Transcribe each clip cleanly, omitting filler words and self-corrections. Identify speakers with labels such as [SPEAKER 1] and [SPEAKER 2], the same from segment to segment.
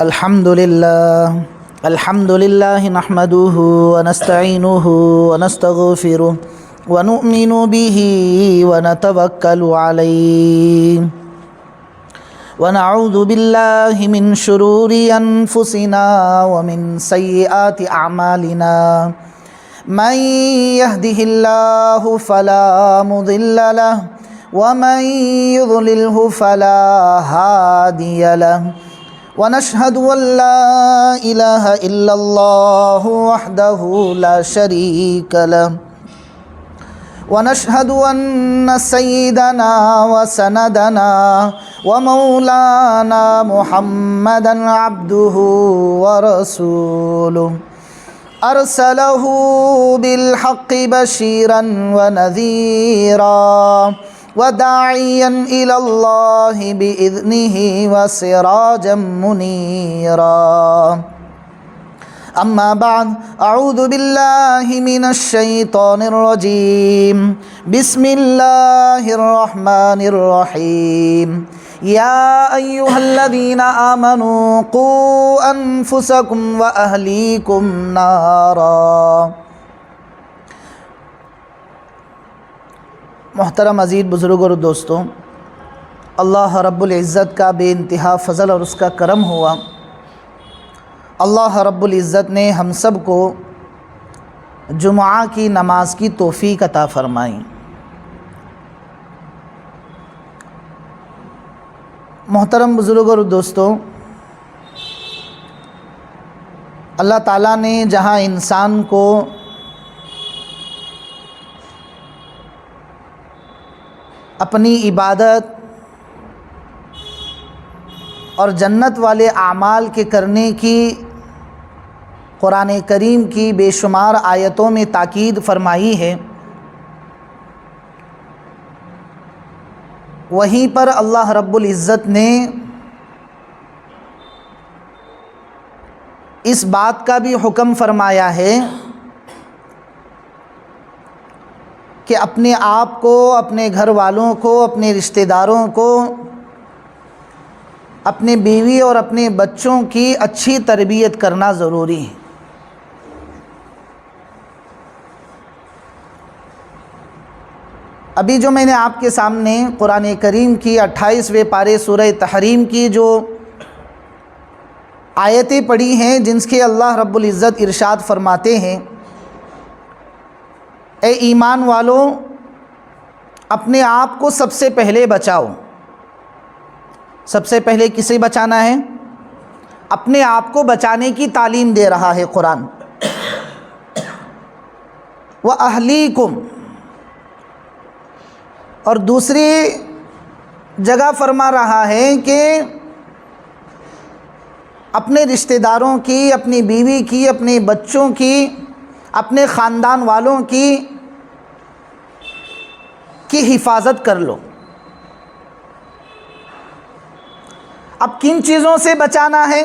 [SPEAKER 1] الحمد لله نحمده ونستعينه ونستغفره ونؤمن به ونتوكل عليه ونعوذ بالله من شرور أنفسنا ومن سيئات أعمالنا من يهده الله فلا مضل له ومن يضلله فلا هادي له ونشهد أن لا إله إلا الله وحده لا شريك له ونشهد أن سيدنا وسندنا ومولانا محمدا عبده ورسوله أرسله بالحق بشيرا ونذيرا وداعيا إلى الله بإذنه وسراجا منيرا أما بعد أعوذ بالله من الشيطان الرجيم بسم الله الرحمن الرحيم يا أيها الذين آمنوا قوا أنفسكم وأهليكم نارا۔ محترم عزیز بزرگ اور دوستوں، اللہ رب العزت کا بے انتہا فضل اور اس کا کرم ہوا۔ اللہ رب العزت نے ہم سب کو جمعہ کی نماز کی توفیق عطا فرمائی۔ محترم بزرگ اور دوستوں، اللہ تعالیٰ نے جہاں انسان کو اپنی عبادت اور جنت والے اعمال کے کرنے کی قرآن کریم کی بے شمار آیتوں میں تاکید فرمائی ہے، وہیں پر اللہ رب العزت نے اس بات کا بھی حکم فرمایا ہے کہ اپنے آپ کو، اپنے گھر والوں کو، اپنے رشتہ داروں کو، اپنے بیوی اور اپنے بچوں کی اچھی تربیت کرنا ضروری ہے۔ ابھی جو میں نے آپ کے سامنے قرآن کریم کی 28ویں پارے سورہ تحریم کی جو آیتیں پڑھی ہیں، جن کے اللہ رب العزت ارشاد فرماتے ہیں، اے ایمان والو، اپنے آپ کو سب سے پہلے بچاؤ۔ سب سے پہلے کسے بچانا ہے؟ اپنے آپ کو بچانے کی تعلیم دے رہا ہے قرآن۔ وَأَهْلِيكُمْ، اور دوسری جگہ فرما رہا ہے کہ اپنے رشتہ داروں کی، اپنی بیوی کی، اپنے بچوں کی، اپنے خاندان والوں کی حفاظت کر لو۔ اب کن چیزوں سے بچانا ہے؟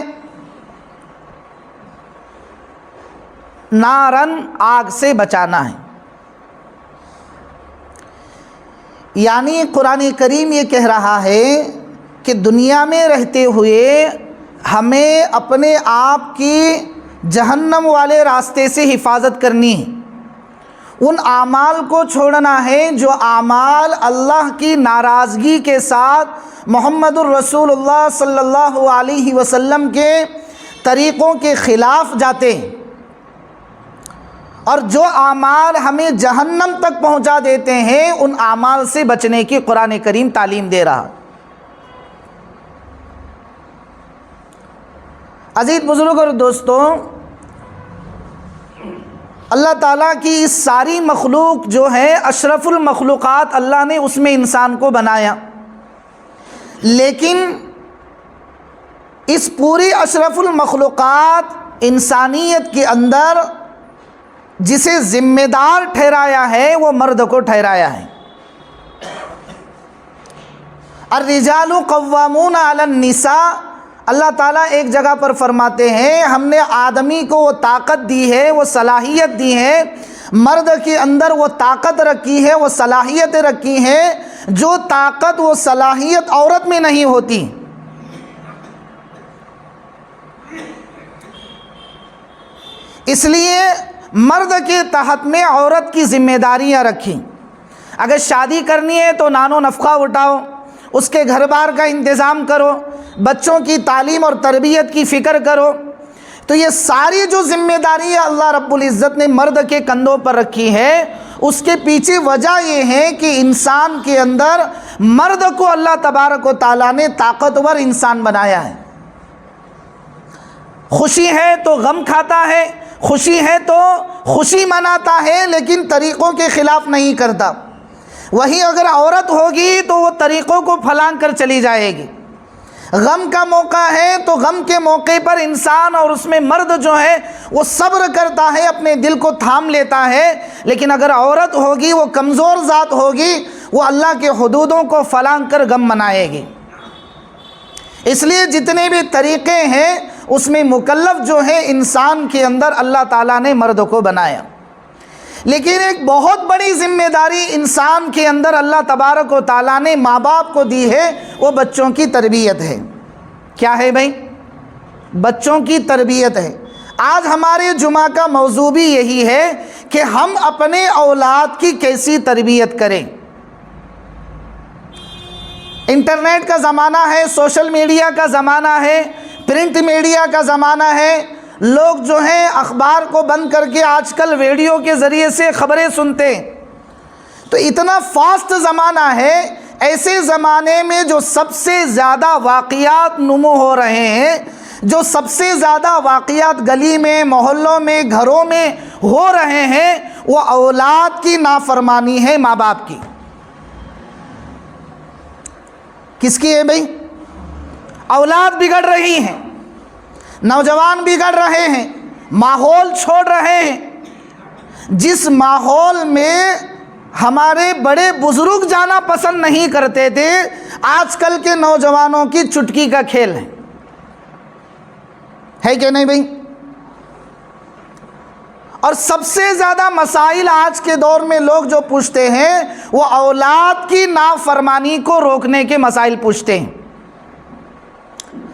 [SPEAKER 1] نارن، آگ سے بچانا ہے۔ یعنی قرآن کریم یہ کہہ رہا ہے کہ دنیا میں رہتے ہوئے ہمیں اپنے آپ کی جہنم والے راستے سے حفاظت کرنی ہے۔ ان اعمال کو چھوڑنا ہے جو اعمال اللہ کی ناراضگی کے ساتھ محمد الرسول اللہ صلی اللہ علیہ وسلم کے طریقوں کے خلاف جاتے ہیں، اور جو اعمال ہمیں جہنم تک پہنچا دیتے ہیں، ان اعمال سے بچنے کی قرآن کریم تعلیم دے رہا۔ عزیز بزرگ اور دوستوں، اللہ تعالیٰ کی اس ساری مخلوق جو ہے اشرف المخلوقات، اللہ نے اس میں انسان کو بنایا، لیکن اس پوری اشرف المخلوقات انسانیت کے اندر جسے ذمہ دار ٹھہرایا ہے وہ مرد کو ٹھہرایا ہے۔ الرجال قوامون علی النساء، اللہ تعالیٰ ایک جگہ پر فرماتے ہیں ہم نے آدمی کو وہ طاقت دی ہے، وہ صلاحیت دی ہے، مرد کے اندر وہ طاقت رکھی ہے، وہ صلاحیتیں رکھی ہیں جو طاقت وہ صلاحیت عورت میں نہیں ہوتی۔ اس لیے مرد کے تحت میں عورت کی ذمہ داریاں رکھیں. اگر شادی کرنی ہے تو نان و نفقہ اٹھاؤ، اس کے گھر بار کا انتظام کرو، بچوں کی تعلیم اور تربیت کی فکر کرو. تو یہ ساری جو ذمہ داری اللہ رب العزت نے مرد کے کندھوں پر رکھی ہے، اس کے پیچھے وجہ یہ ہے کہ انسان کے اندر مرد کو اللہ تبارک و تعالیٰ نے طاقتور انسان بنایا ہے. خوشی ہے تو غم کھاتا ہے، خوشی ہے تو خوشی مناتا ہے، لیکن طریقوں کے خلاف نہیں کرتا. وہی اگر عورت ہوگی تو وہ طریقوں کو پھلانگ کر چلی جائے گی. غم کا موقع ہے تو غم کے موقع پر انسان اور اس میں مرد جو ہے وہ صبر کرتا ہے، اپنے دل کو تھام لیتا ہے. لیکن اگر عورت ہوگی وہ کمزور ذات ہوگی، وہ اللہ کے حدودوں کو پھلانگ کر غم منائے گی. اس لیے جتنے بھی طریقے ہیں اس میں مکلف جو ہے انسان کے اندر اللہ تعالیٰ نے مرد کو بنایا. لیکن ایک بہت بڑی ذمہ داری انسان کے اندر اللہ تبارک و تعالیٰ نے ماں باپ کو دی ہے، وہ بچوں کی تربیت ہے. کیا ہے بھائی؟ بچوں کی تربیت ہے. آج ہمارے جمعہ کا موضوع بھی یہی ہے کہ ہم اپنے اولاد کی کیسی تربیت کریں. انٹرنیٹ کا زمانہ ہے، سوشل میڈیا کا زمانہ ہے، پرنٹ میڈیا کا زمانہ ہے. لوگ جو ہیں اخبار کو بند کر کے آج کل ویڈیو کے ذریعے سے خبریں سنتے ہیں. تو اتنا فاسٹ زمانہ ہے، ایسے زمانے میں جو سب سے زیادہ واقعات نمو ہو رہے ہیں، جو سب سے زیادہ واقعات گلی میں، محلوں میں، گھروں میں ہو رہے ہیں، وہ اولاد کی نافرمانی ہے ماں باپ کی. کس کی ہے بھائی؟ اولاد بگڑ رہی ہیں، نوجوان بگڑ رہے ہیں، ماحول چھوڑ رہے ہیں. جس ماحول میں ہمارے بڑے بزرگ جانا پسند نہیں کرتے تھے، آج کل کے نوجوانوں کی چٹکی کا کھیل ہے کہ نہیں بھائی؟ اور سب سے زیادہ مسائل آج کے دور میں لوگ جو پوچھتے ہیں وہ اولاد کی نافرمانی کو روکنے کے مسائل پوچھتے ہیں.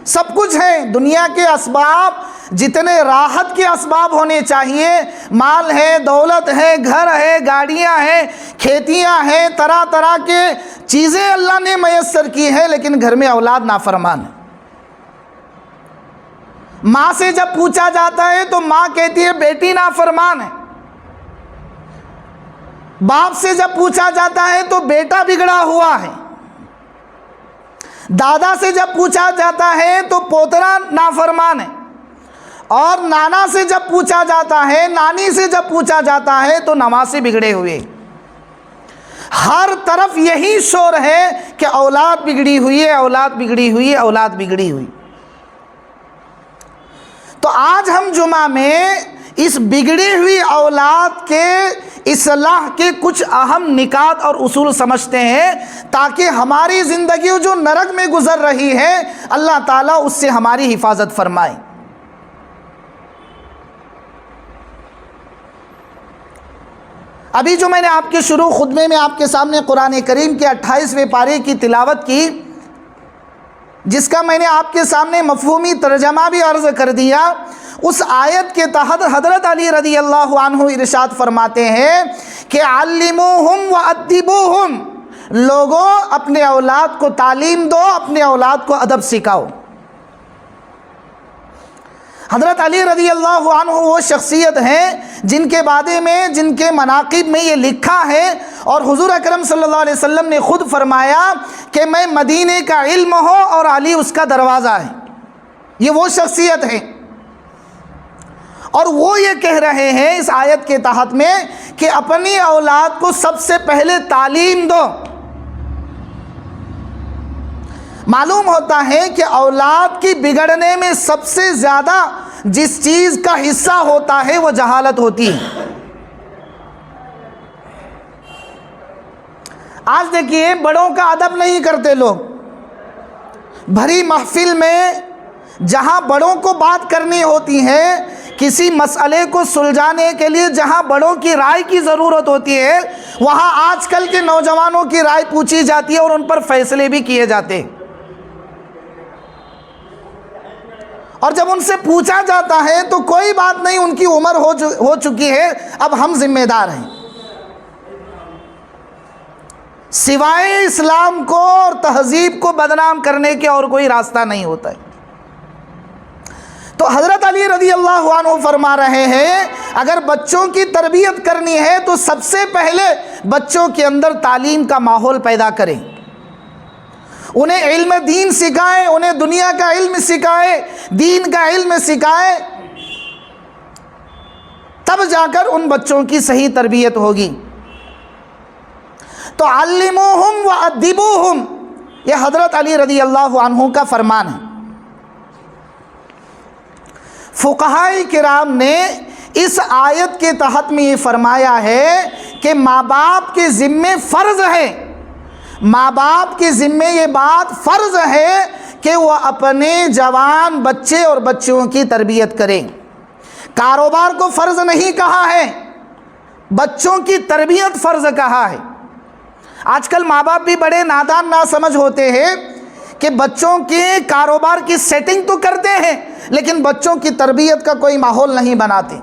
[SPEAKER 1] سب کچھ ہے، دنیا کے اسباب جتنے راحت کے اسباب ہونے چاہیے، مال ہے، دولت ہے، گھر ہے، گاڑیاں ہیں، کھیتیاں ہیں، طرح طرح کے چیزیں اللہ نے میسر کی ہے، لیکن گھر میں اولاد نافرمان ہے. ماں سے جب پوچھا جاتا ہے تو ماں کہتی ہے بیٹی نافرمان ہے. باپ سے جب پوچھا جاتا ہے تو بیٹا بگڑا ہوا ہے. دادا سے جب پوچھا جاتا ہے تو پوترا نافرمان ہے. اور نانا سے جب پوچھا جاتا ہے، نانی سے جب پوچھا جاتا ہے تو نواسے بگڑے ہوئے. ہر طرف یہی شور ہے کہ اولاد بگڑی ہوئی ہے، اولاد بگڑی ہوئی ہے، اولاد بگڑی ہوئی. تو آج ہم جمعہ میں اس بگڑی ہوئی اولاد کے اصلاح کے کچھ اہم نکات اور اصول سمجھتے ہیں، تاکہ ہماری زندگی جو نرک میں گزر رہی ہے اللہ تعالیٰ اس سے ہماری حفاظت فرمائے. ابھی جو میں نے آپ کے شروع خطبے میں آپ کے سامنے قرآن کریم کے 28ویں پارے کی تلاوت کی، جس کا میں نے آپ کے سامنے مفہومی ترجمہ بھی عرض کر دیا، اس آیت کے تحت حضرت علی رضی اللہ عنہ ارشاد فرماتے ہیں کہ علموہم وادبوہم، لوگوں اپنے اولاد کو تعلیم دو، اپنے اولاد کو ادب سکھاؤ. حضرت علی رضی اللہ عنہ وہ شخصیت ہیں جن کے بارے میں، جن کے مناقب میں یہ لکھا ہے، اور حضور اکرم صلی اللہ علیہ وسلم نے خود فرمایا کہ میں مدینے کا علم ہوں اور علی اس کا دروازہ ہے. یہ وہ شخصیت ہے، اور وہ یہ کہہ رہے ہیں اس آیت کے تحت میں کہ اپنی اولاد کو سب سے پہلے تعلیم دو. معلوم ہوتا ہے کہ اولاد کی بگڑنے میں سب سے زیادہ جس چیز کا حصہ ہوتا ہے وہ جہالت ہوتی ہے. آج دیکھیے بڑوں کا ادب نہیں کرتے لوگ. بھری محفل میں جہاں بڑوں کو بات کرنی ہوتی ہے، کسی مسئلے کو سلجھانے کے لیے جہاں بڑوں کی رائے کی ضرورت ہوتی ہے، وہاں آج کل کے نوجوانوں کی رائے پوچھی جاتی ہے اور ان پر فیصلے بھی کیے جاتے ہیں. اور جب ان سے پوچھا جاتا ہے تو کوئی بات نہیں، ان کی عمر ہو چکی ہے، اب ہم ذمہ دار ہیں۔ سوائے اسلام کو اور تہذیب کو بدنام کرنے کے اور کوئی راستہ نہیں ہوتا ہے۔ تو حضرت علی رضی اللہ عنہ فرما رہے ہیں اگر بچوں کی تربیت کرنی ہے تو سب سے پہلے بچوں کے اندر تعلیم کا ماحول پیدا کریں، انہیں علم دین سکھائیں، انہیں دنیا کا علم سکھائیں، دین کا علم سکھائیں، تب جا کر ان بچوں کی صحیح تربیت ہوگی۔ تو علموہم وادبوہم، یہ حضرت علی رضی اللہ عنہ کا فرمان ہے۔ فقہاء کرام نے اس آیت کے تحت میں یہ فرمایا ہے کہ ماں باپ کے ذمے فرض ہے، ماں باپ کے ذمے یہ بات فرض ہے کہ وہ اپنے جوان بچے اور بچیوں کی تربیت کریں۔ کاروبار کو فرض نہیں کہا ہے، بچوں کی تربیت فرض کہا ہے۔ آج کل ماں باپ بھی بڑے نادان ناسمجھ ہوتے ہیں کہ بچوں کے کاروبار کی سیٹنگ تو کرتے ہیں لیکن بچوں کی تربیت کا کوئی ماحول نہیں بناتے،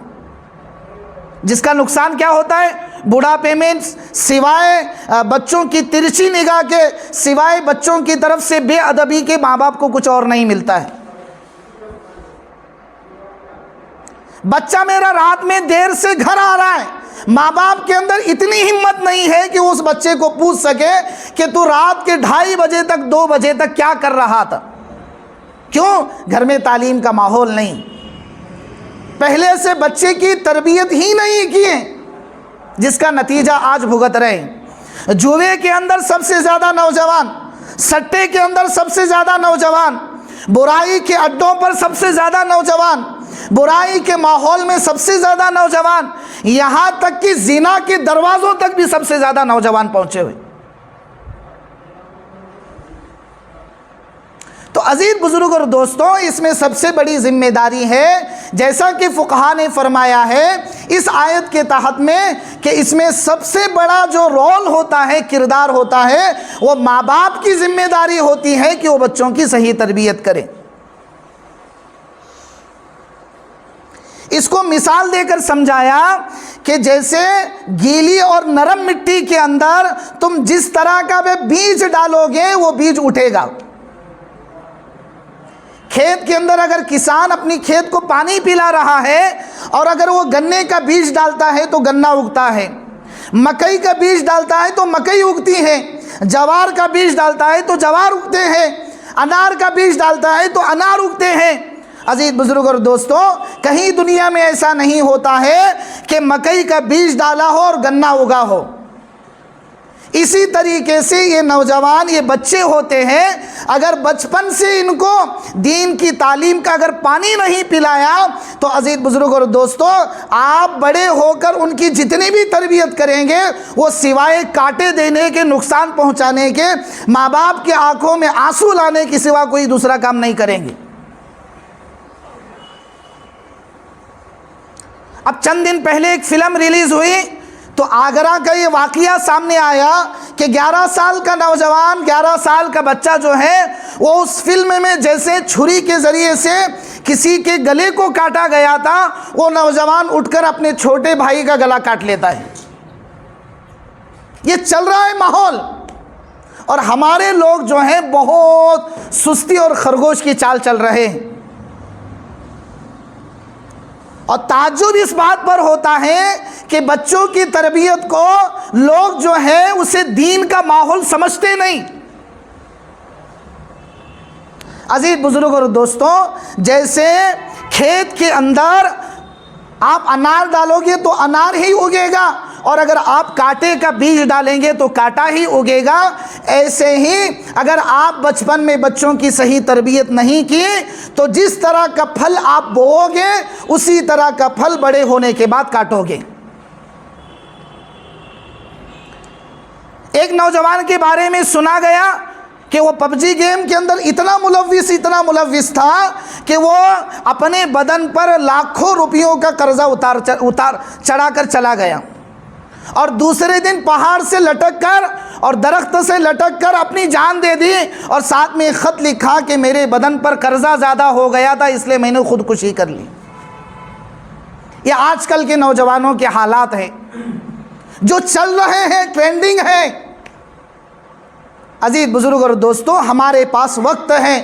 [SPEAKER 1] جس کا نقصان کیا ہوتا ہے؟ بڑھاپے میں سوائے بچوں کی ترچھی نگاہ کے، سوائے بچوں کی طرف سے بے ادبی کے، ماں باپ کو کچھ اور نہیں ملتا ہے۔ بچہ میرا رات میں دیر سے گھر آ رہا ہے، ماں باپ کے اندر اتنی ہمت نہیں ہے کہ اس بچے کو پوچھ سکے کہ تو رات کے 2:30 بجے تک 2 بجے تک کیا کر رہا تھا۔ کیوں؟ گھر میں تعلیم کا ماحول نہیں، پہلے سے بچے کی تربیت ہی نہیں کیے، جس کا نتیجہ آج بھگت رہے۔ جوے کے اندر سب سے زیادہ نوجوان، سٹے کے اندر سب سے زیادہ نوجوان، برائی کے اڈوں پر سب سے زیادہ نوجوان، برائی کے ماحول میں سب سے زیادہ نوجوان، یہاں تک کہ زنا کے دروازوں تک بھی سب سے زیادہ نوجوان پہنچے ہوئے۔ تو عزیز بزرگ اور دوستوں، اس میں سب سے بڑی ذمہ داری ہے، جیسا کہ فقہا نے فرمایا ہے اس آیت کے تحت میں، کہ اس میں سب سے بڑا جو رول ہوتا ہے، کردار ہوتا ہے، وہ ماں باپ کی ذمہ داری ہوتی ہے کہ وہ بچوں کی صحیح تربیت کریں۔ اس کو مثال دے کر سمجھایا کہ جیسے گیلی اور نرم مٹی کے اندر تم جس طرح کا بیج ڈالو گے وہ بیج اٹھے گا۔ کھیت کے اندر اگر کسان اپنی کھیت کو پانی پلا رہا ہے اور اگر وہ گنے کا بیج ڈالتا ہے تو گنا اگتا ہے، مکئی کا بیج ڈالتا ہے تو مکئی اگتی ہے، جوار کا بیج ڈالتا ہے تو جوار اگتے ہیں، انار کا بیج ڈالتا ہے تو انار اگتے ہیں۔ عزیز بزرگ اور دوستوں، کہیں دنیا میں ایسا نہیں ہوتا ہے کہ مکئی کا بیج ڈالا ہو اور گنا اگا ہو۔ اسی طریقے سے یہ نوجوان، یہ بچے ہوتے ہیں، اگر بچپن سے ان کو دین کی تعلیم کا اگر پانی نہیں پلایا تو عزیز بزرگ اور دوستوں، آپ بڑے ہو کر ان کی جتنی بھی تربیت کریں گے وہ سوائے کاٹے دینے کے، نقصان پہنچانے کے، ماں باپ کے آنکھوں میں آنسو لانے کے سوا کوئی دوسرا کام نہیں کریں گے۔ اب چند دن پہلے ایک فلم ریلیز ہوئی تو آگرہ کا یہ واقعہ سامنے آیا کہ 11 سال کا نوجوان، 11 سال کا بچہ جو ہے وہ اس فلم میں جیسے چھری کے ذریعے سے کسی کے گلے کو کاٹا گیا تھا، وہ نوجوان اٹھ کر اپنے چھوٹے بھائی کا گلا کاٹ لیتا ہے۔ یہ چل رہا ہے ماحول، اور ہمارے لوگ جو ہیں بہت سستی اور خرگوش کی چال چل رہے ہیں۔ اور تعجب اس بات پر ہوتا ہے کہ بچوں کی تربیت کو لوگ جو ہے اسے دین کا ماحول سمجھتے نہیں۔ عزیز بزرگ اور دوستوں، جیسے کھیت کے اندر آپ انار ڈالو گے تو انار ہی اگے گا، اور اگر آپ کانٹے کا بیج ڈالیں گے تو کانٹا ہی اگے گا، ایسے ہی اگر آپ بچپن میں بچوں کی صحیح تربیت نہیں کی تو جس طرح کا پھل آپ بو گے اسی طرح کا پھل بڑے ہونے کے بعد کاٹو گے۔ ایک نوجوان کے بارے میں سنا گیا کہ وہ پب جی گیم کے اندر اتنا ملوث تھا کہ وہ اپنے بدن پر لاکھوں روپیوں کا قرضہ چڑھا کر چلا گیا، اور دوسرے دن پہاڑ سے لٹک کر اور درخت سے لٹک کر اپنی جان دے دی اور ساتھ میں خط لکھا کہ میرے بدن پر قرضہ زیادہ ہو گیا تھا اس لیے میں نے خودکشی کر لی۔ یہ آج کل کے نوجوانوں کے حالات ہیں جو چل رہے ہیں، ٹرینڈنگ ہے۔ عزیز بزرگ اور دوستو، ہمارے پاس وقت ہے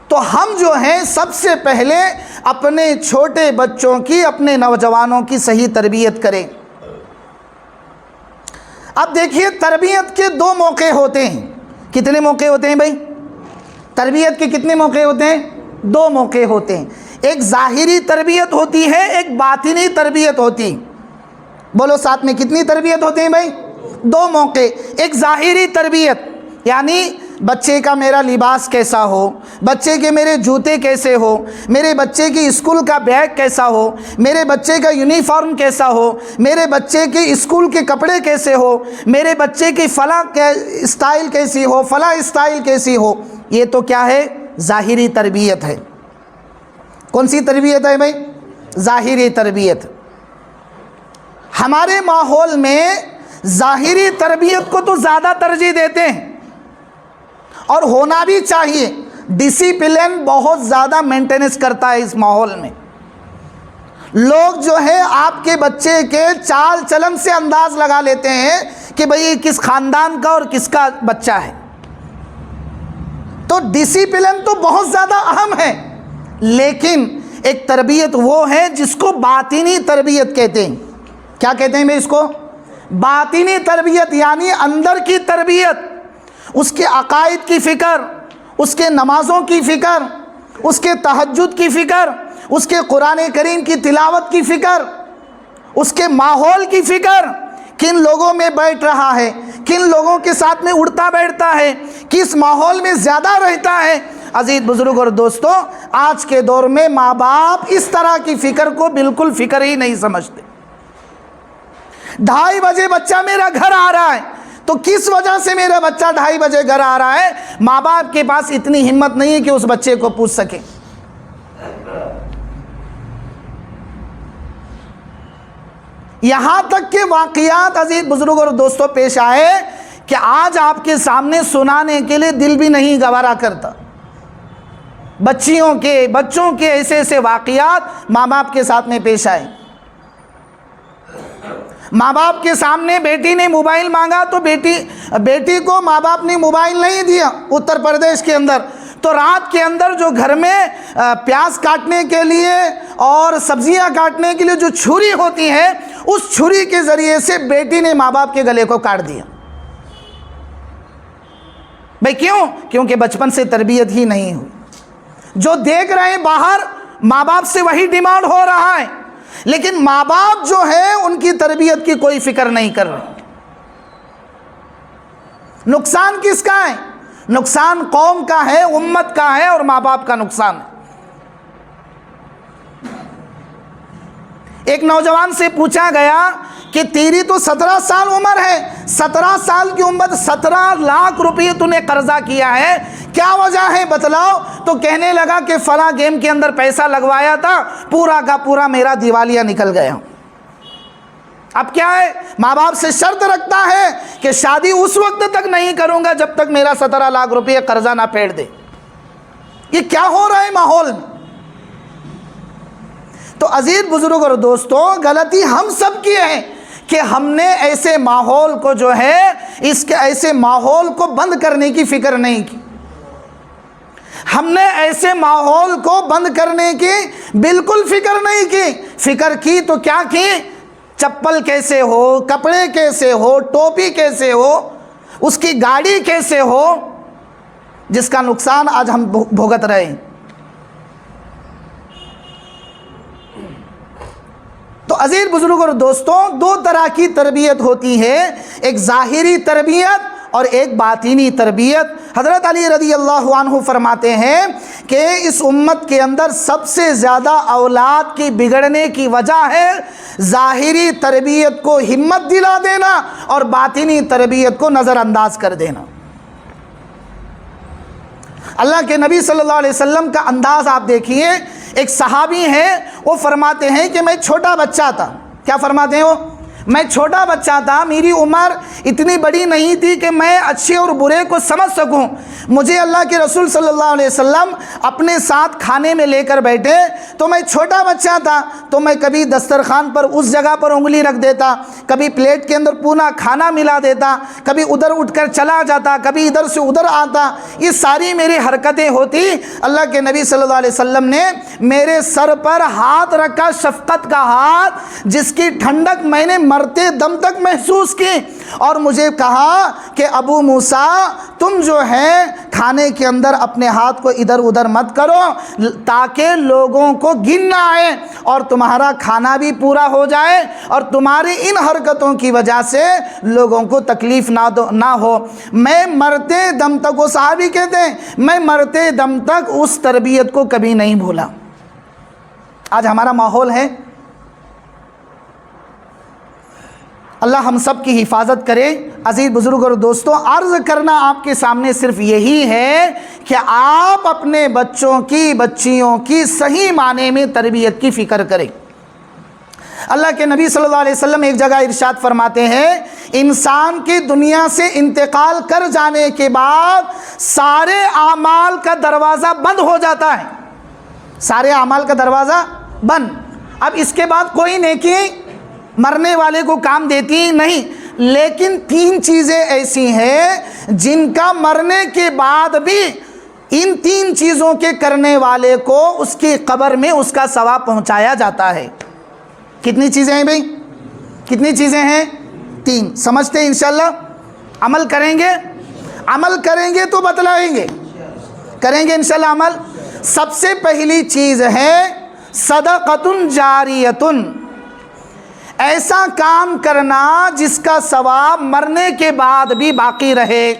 [SPEAKER 1] تو ہم جو ہیں سب سے پہلے اپنے چھوٹے بچوں کی، اپنے نوجوانوں کی صحیح تربیت کریں۔ اب دیکھیے، تربیت کے دو موقع ہوتے ہیں۔ کتنے موقع ہوتے ہیں بھائی؟ تربیت کے کتنے موقع ہوتے ہیں؟ دو موقع ہوتے ہیں۔ ایک ظاہری تربیت ہوتی ہے، ایک باطنی تربیت ہوتی ہے۔ بولو ساتھ میں، کتنی تربیت ہوتے ہیں بھائی؟ دو موقع۔ ایک ظاہری تربیت، یعنی بچے کا میرا لباس کیسا ہو، بچے کے میرے جوتے کیسے ہو، میرے بچے کی اسکول کا بیگ کیسا ہو، میرے بچے کا یونیفارم کیسا ہو، میرے بچے کے اسکول کے کپڑے کیسے ہو، میرے بچے کی فلاں اسٹائل کیسی ہو، فلاں اسٹائل کیسی ہو۔ یہ تو کیا ہے؟ ظاہری تربیت ہے۔ کون سی تربیت ہے بھائی؟ ظاہری تربیت۔ ہمارے ماحول میں ظاہری تربیت کو تو زیادہ ترجیح دیتے ہیں، اور ہونا بھی چاہیے۔ ڈسپلن بہت زیادہ مینٹیننس کرتا ہے اس ماحول میں۔ لوگ جو ہے آپ کے بچے کے چال چلن سے انداز لگا لیتے ہیں کہ بھئی کس خاندان کا اور کس کا بچہ ہے۔ تو ڈسپلن تو بہت زیادہ اہم ہے، لیکن ایک تربیت وہ ہے جس کو باطنی تربیت کہتے ہیں۔ کیا کہتے ہیں بھئی اس کو؟ باطنی تربیت، یعنی اندر کی تربیت۔ اس کے عقائد کی فکر، اس کے نمازوں کی فکر، اس کے تہجد کی فکر، اس کے قرآن کریم کی تلاوت کی فکر، اس کے ماحول کی فکر، کن لوگوں میں بیٹھ رہا ہے، کن لوگوں کے ساتھ میں اڑتا بیٹھتا ہے، کس ماحول میں زیادہ رہتا ہے۔ عزیز بزرگ اور دوستو، آج کے دور میں ماں باپ اس طرح کی فکر کو بالکل فکر ہی نہیں سمجھتے۔ 2:30 بجے بچہ میرا گھر آ رہا ہے، تو کس وجہ سے میرا بچہ 2:30 بجے گھر آ رہا ہے؟ ماں باپ کے پاس اتنی ہمت نہیں ہے کہ اس بچے کو پوچھ سکے۔ یہاں تک کہ واقعات عزیز بزرگ اور دوستوں پیش آئے کہ آج آپ کے سامنے سنانے کے لیے دل بھی نہیں گوارا کرتا۔ بچوں کے ایسے ایسے واقعات ماں باپ کے ساتھ میں پیش آئے۔ ماں باپ کے سامنے بیٹی نے موبائل مانگا تو بیٹی کو ماں باپ نے موبائل نہیں دیا اتر پردیش کے اندر، تو رات کے اندر جو گھر میں پیاز کاٹنے کے لیے اور سبزیاں کاٹنے کے لیے جو چھری ہوتی ہے، اس چھری کے ذریعے سے بیٹی نے ماں باپ کے گلے کو کاٹ دیا۔ بھئی کیوں؟ کیونکہ بچپن سے تربیت ہی نہیں ہوئی۔ جو دیکھ رہے ہیں باہر، ماں باپ سے وہی ڈیمانڈ ہو رہا ہے، لیکن ماں باپ جو ہے ان کی تربیت کی کوئی فکر نہیں کر رہے۔ نقصان کس کا ہے؟ نقصان قوم کا ہے، امت کا ہے، اور ماں باپ کا نقصان ہے۔ ایک نوجوان سے پوچھا گیا کہ تیری تو 17 سال عمر ہے، 17 سال کی عمر 17 لاکھ روپے تو نے قرضہ کیا ہے، کیا وجہ ہے بتلاؤ؟ تو کہنے لگا کہ فلاں گیم کے اندر پیسہ لگوایا تھا، پورا کا پورا میرا دیوالیہ نکل گیا۔ اب کیا ہے؟ ماں باپ سے شرط رکھتا ہے کہ شادی اس وقت تک نہیں کروں گا جب تک میرا 17 لاکھ روپے قرضہ نہ پھیڑ دے۔ یہ کیا ہو رہا ہے ماحول میں؟ تو عزیز بزرگ اور دوستوں، غلطی ہم سب کی ہے کہ ہم نے ایسے ماحول کو جو ہے ایسے ماحول کو بند کرنے کی فکر نہیں کی۔ ہم نے ایسے ماحول کو بند کرنے کی بالکل فکر نہیں کی۔ فکر کی تو کیا کی؟ چپل کیسے ہو، کپڑے کیسے ہو، ٹوپی کیسے ہو، اس کی گاڑی کیسے ہو، جس کا نقصان آج ہم بھگت رہے ہیں۔ تو عزیز بزرگ اور دوستوں، دو طرح کی تربیت ہوتی ہے، ایک ظاہری تربیت اور ایک باطنی تربیت۔ حضرت علی رضی اللہ عنہ فرماتے ہیں کہ اس امت کے اندر سب سے زیادہ اولاد کی بگڑنے کی وجہ ہے ظاہری تربیت کو ہمت دلا دینا اور باطنی تربیت کو نظر انداز کر دینا۔ اللہ کے نبی صلی اللہ علیہ وسلم کا انداز آپ دیکھیے۔ ایک صحابی ہیں، وہ فرماتے ہیں کہ میں چھوٹا بچہ تھا۔ کیا فرماتے ہیں وہ؟ میں چھوٹا بچہ تھا، میری عمر اتنی بڑی نہیں تھی کہ میں اچھے اور برے کو سمجھ سکوں۔ مجھے اللہ کے رسول صلی اللہ علیہ وسلم اپنے ساتھ کھانے میں لے کر بیٹھے تو میں چھوٹا بچہ تھا، تو میں کبھی دسترخوان پر اس جگہ پر انگلی رکھ دیتا، کبھی پلیٹ کے اندر پورا کھانا ملا دیتا، کبھی ادھر اٹھ کر چلا جاتا، کبھی ادھر سے ادھر آتا۔ یہ ساری میری حرکتیں ہوتی۔ اللہ کے نبی صلی اللہ علیہ وسلم نے میرے سر پر ہاتھ رکھا، شفقت کا ہاتھ، جس کی ٹھنڈک میں نے مرتے دم تک محسوس کی، اور مجھے کہا کہ ابو موسیٰ تم جو ہے کھانے کے اندر اپنے ہاتھ کو ادھر ادھر مت کرو تاکہ لوگوں کو گن نہ آئے اور تمہارا کھانا بھی پورا ہو جائے اور تمہاری ان حرکتوں کی وجہ سے لوگوں کو تکلیف نہ ہو۔ میں مرتے دم تک، وہ صحابی کہتے ہیں، میں مرتے دم تک اس تربیت کو کبھی نہیں بھولا۔ آج ہمارا ماحول ہے، اللہ ہم سب کی حفاظت کرے۔ عزیز بزرگ اور دوستوں، عرض کرنا آپ کے سامنے صرف یہی ہے کہ آپ اپنے بچوں کی، بچیوں کی صحیح معنی میں تربیت کی فکر کریں۔ اللہ کے نبی صلی اللہ علیہ وسلم ایک جگہ ارشاد فرماتے ہیں، انسان کی دنیا سے انتقال کر جانے کے بعد سارے اعمال کا دروازہ بند ہو جاتا ہے، سارے اعمال کا دروازہ بند۔ اب اس کے بعد کوئی نیکی مرنے والے کو کام دیتی نہیں، لیکن 3 چیزیں ایسی ہیں جن کا مرنے کے بعد بھی ان 3 چیزوں کے کرنے والے کو اس کی قبر میں اس کا ثواب پہنچایا جاتا ہے۔ کتنی چیزیں ہیں بھائی؟ کتنی چیزیں ہیں؟ 3۔ سمجھتے ہیں انشاءاللہ؟ عمل کریں گے؟ عمل کریں گے تو بتلائیں گے، کریں گے انشاءاللہ عمل۔ سب سے پہلی چیز ہے صدقۃ جاریۃ، ایسا کام کرنا جس کا ثواب مرنے کے بعد بھی باقی رہے۔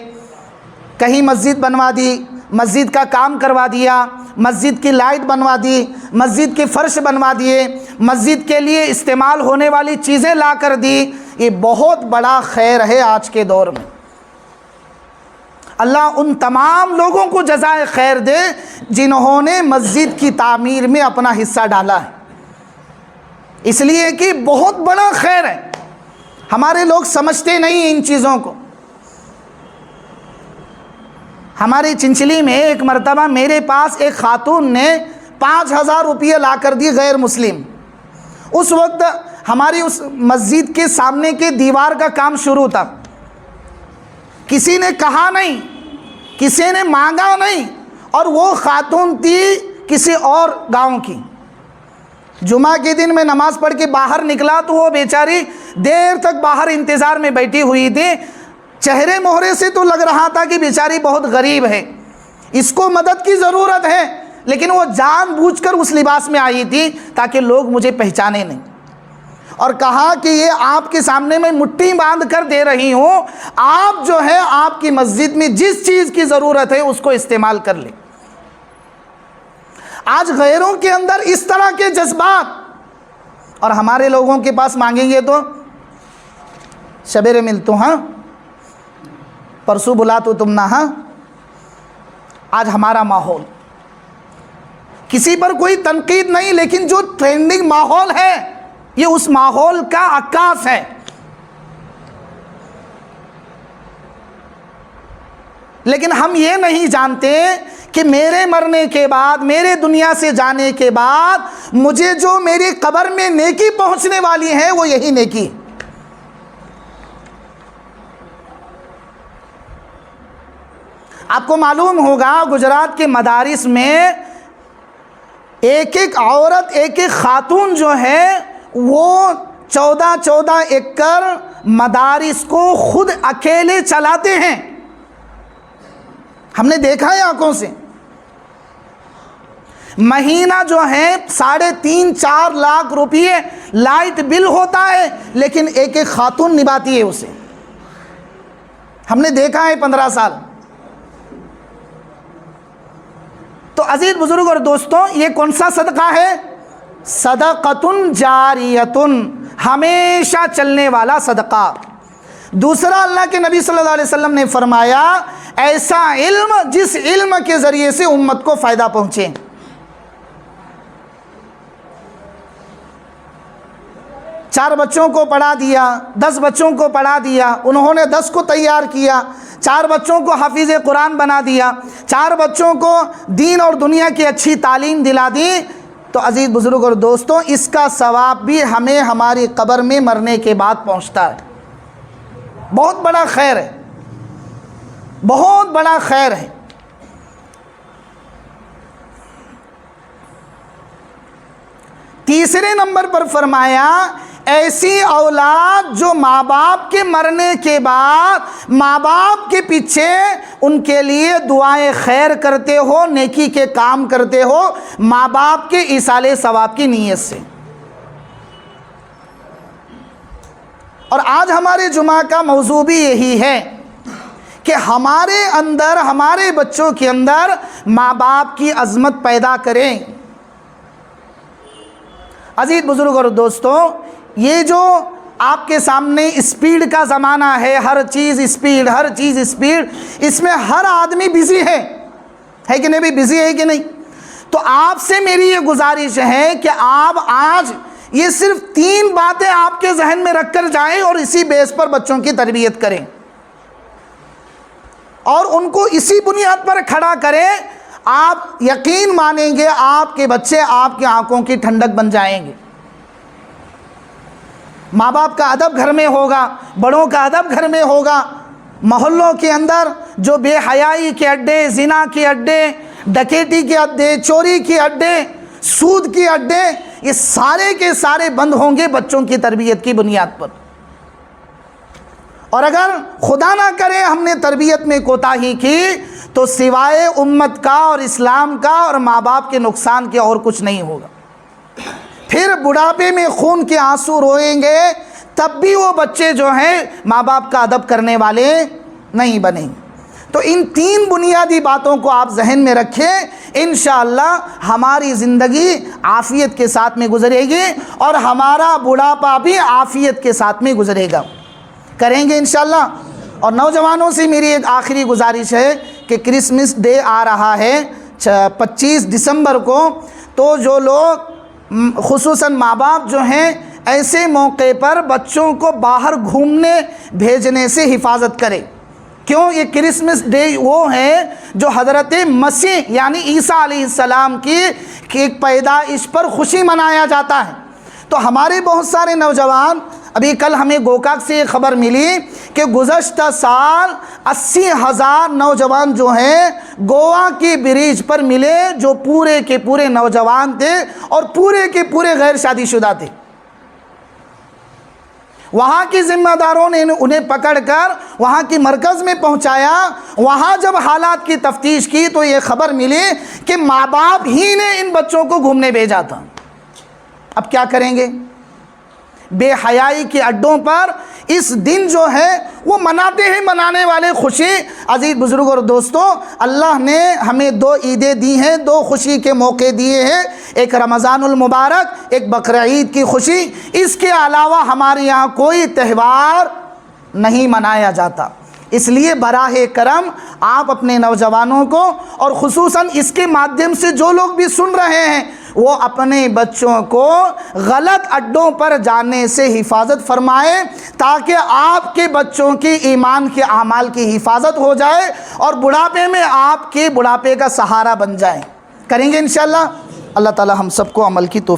[SPEAKER 1] کہیں مسجد بنوا دی، مسجد کا کام کروا دیا، مسجد کی لائٹ بنوا دی، مسجد کے فرش بنوا دیے، مسجد کے لیے استعمال ہونے والی چیزیں لا کر دی، یہ بہت بڑا خیر ہے آج کے دور میں۔ اللہ ان تمام لوگوں کو جزائے خیر دے جنہوں نے مسجد کی تعمیر میں اپنا حصہ ڈالا ہے، اس لیے کہ بہت بڑا خیر ہے۔ ہمارے لوگ سمجھتے نہیں ان چیزوں کو۔ ہماری چنچلی میں ایک مرتبہ میرے پاس ایک خاتون نے 5000 روپیہ لا کر دی، غیر مسلم۔ اس وقت ہماری اس مسجد کے سامنے کے دیوار کا کام شروع تھا، کسی نے کہا نہیں، کسی نے مانگا نہیں، اور وہ خاتون تھی کسی اور گاؤں کی۔ جمعہ کے دن میں نماز پڑھ کے باہر نکلا تو وہ بیچاری دیر تک باہر انتظار میں بیٹھی ہوئی تھی۔ چہرے مہرے سے تو لگ رہا تھا کہ بیچاری بہت غریب ہے، اس کو مدد کی ضرورت ہے، لیکن وہ جان بوجھ کر اس لباس میں آئی تھی تاکہ لوگ مجھے پہچانے نہیں، اور کہا کہ یہ آپ کے سامنے میں مٹھی باندھ کر دے رہی ہوں، آپ جو ہے آپ کی مسجد میں جس چیز کی ضرورت ہے اس کو استعمال کر لیں۔ آج غیروں کے اندر اس طرح کے جذبات، اور ہمارے لوگوں کے پاس مانگیں گے تو شبیرے ملتو، ہاں پرسوں بلا تو تم نہ، ہاں۔ آج ہمارا ماحول، کسی پر کوئی تنقید نہیں، لیکن جو ٹرینڈنگ ماحول ہے یہ اس ماحول کا عکاس ہے۔ لیکن ہم یہ نہیں جانتے کہ میرے مرنے کے بعد، میرے دنیا سے جانے کے بعد مجھے جو میری قبر میں نیکی پہنچنے والی ہے وہ یہی نیکی۔ آپ کو معلوم ہوگا گجرات کے مدارس میں ایک ایک عورت، ایک ایک خاتون جو ہے وہ 14 ایکڑ مدارس کو خود اکیلے چلاتے ہیں، ہم نے دیکھا ہے آنکھوں سے۔ مہینہ جو ہے 3.5-4 لاکھ روپیے لائٹ بل ہوتا ہے، لیکن ایک ایک خاتون نبھاتی ہے اسے، ہم نے دیکھا ہے 15 سال۔ تو عزیز بزرگ اور دوستوں، یہ کون سا صدقہ ہے؟ صدقۃ جاریۃ، ہمیشہ چلنے والا صدقہ۔ دوسرا، اللہ کے نبی صلی اللہ علیہ وسلم نے فرمایا ایسا علم جس علم کے ذریعے سے امت کو فائدہ پہنچے۔ 4 بچوں کو پڑھا دیا، 10 بچوں کو پڑھا دیا، انہوں نے 10 کو تیار کیا، 4 بچوں کو حافظ قرآن بنا دیا، 4 بچوں کو دین اور دنیا کی اچھی تعلیم دلا دی، تو عزیز بزرگ اور دوستوں اس کا ثواب بھی ہمیں ہماری قبر میں مرنے کے بعد پہنچتا ہے۔ بہت بڑا خیر ہے، بہت بڑا خیر ہے۔ تیسرے نمبر پر فرمایا ایسی اولاد جو ماں باپ کے مرنے کے بعد ماں باپ کے پیچھے ان کے لیے دعائیں خیر کرتے ہو، نیکی کے کام کرتے ہو، ماں باپ کے ایصال ثواب کی نیت سے۔ اور آج ہمارے جمعہ کا موضوع بھی یہی ہے کہ ہمارے اندر، ہمارے بچوں کے اندر ماں باپ کی عظمت پیدا کریں۔ عزیز بزرگ اور دوستوں، یہ جو آپ کے سامنے اسپیڈ کا زمانہ ہے، ہر چیز اسپیڈ، ہر چیز اسپیڈ، اس میں ہر آدمی بزی ہے کہ نہیں بھی؟ بزی ہے کہ نہیں؟ تو آپ سے میری یہ گزارش ہے کہ آپ آج یہ صرف 3 باتیں آپ کے ذہن میں رکھ کر جائیں اور اسی بیس پر بچوں کی تربیت کریں اور ان کو اسی بنیاد پر کھڑا کریں۔ آپ یقین مانیں گے آپ کے بچے آپ کی آنکھوں کی ٹھنڈک بن جائیں گے۔ ماں باپ کا ادب گھر میں ہوگا، بڑوں کا ادب گھر میں ہوگا، محلوں کے اندر جو بے حیائی کے اڈے، زنا کے اڈے، ڈکیٹی کے اڈے، چوری کے اڈے، سود کے اڈے، یہ سارے کے سارے بند ہوں گے بچوں کی تربیت کی بنیاد پر۔ اور اگر خدا نہ کرے ہم نے تربیت میں کوتاہی کی تو سوائے امت کا اور اسلام کا اور ماں باپ کے نقصان کے اور کچھ نہیں ہوگا۔ پھر بڑھاپے میں خون کے آنسو روئیں گے، تب بھی وہ بچے جو ہیں ماں باپ کا ادب کرنے والے نہیں بنیں گے۔ تو ان 3 بنیادی باتوں کو آپ ذہن میں رکھیں، انشاءاللہ ہماری زندگی عافیت کے ساتھ میں گزرے گی اور ہمارا بڑھاپا بھی عافیت کے ساتھ میں گزرے گا۔ کریں گے انشاءاللہ۔ اور نوجوانوں سے میری ایک آخری گزارش ہے کہ کرسمس ڈے آ رہا ہے 25 دسمبر کو، تو جو لوگ خصوصاً ماں باپ جو ہیں ایسے موقع پر بچوں کو باہر گھومنے بھیجنے سے حفاظت کریں۔ کیوں؟ یہ کرسمس ڈے وہ ہے جو حضرت مسیح یعنی عیسیٰ علیہ السلام کی ایک پیدائش پر خوشی منایا جاتا ہے۔ تو ہمارے بہت سارے نوجوان، ابھی کل ہمیں گوکاک سے ایک خبر ملی کہ گزشتہ سال 80,000 نوجوان جو ہیں گوا کی بریج پر ملے، جو پورے کے پورے نوجوان تھے اور پورے کے پورے غیر شادی شدہ تھے۔ وہاں کی ذمہ داروں نے انہیں پکڑ کر وہاں کی مرکز میں پہنچایا۔ وہاں جب حالات کی تفتیش کی تو یہ خبر ملی کہ ماں باپ ہی نے ان بچوں کو گھومنے بھیجا تھا۔ اب کیا کریں گے؟ بے حیائی کے اڈوں پر اس دن جو ہے وہ مناتے ہیں، منانے والے خوشی۔ عزیز بزرگ اور دوستوں، اللہ نے ہمیں 2 عیدیں دی ہیں، 2 خوشی کے موقع دیے ہیں، ایک رمضان المبارک، ایک بقرعید کی خوشی۔ اس کے علاوہ ہمارے یہاں کوئی تہوار نہیں منایا جاتا۔ اس لیے براہ کرم آپ اپنے نوجوانوں کو، اور خصوصاً اس کے مادھیم سے جو لوگ بھی سن رہے ہیں، وہ اپنے بچوں کو غلط اڈوں پر جانے سے حفاظت فرمائیں تاکہ آپ کے بچوں کی ایمان کے اعمال کی حفاظت ہو جائے اور بڑھاپے میں آپ کے بڑھاپے کا سہارا بن جائیں۔ کریں گے انشاءاللہ۔ اللہ تعالی ہم سب کو عمل کی توفیق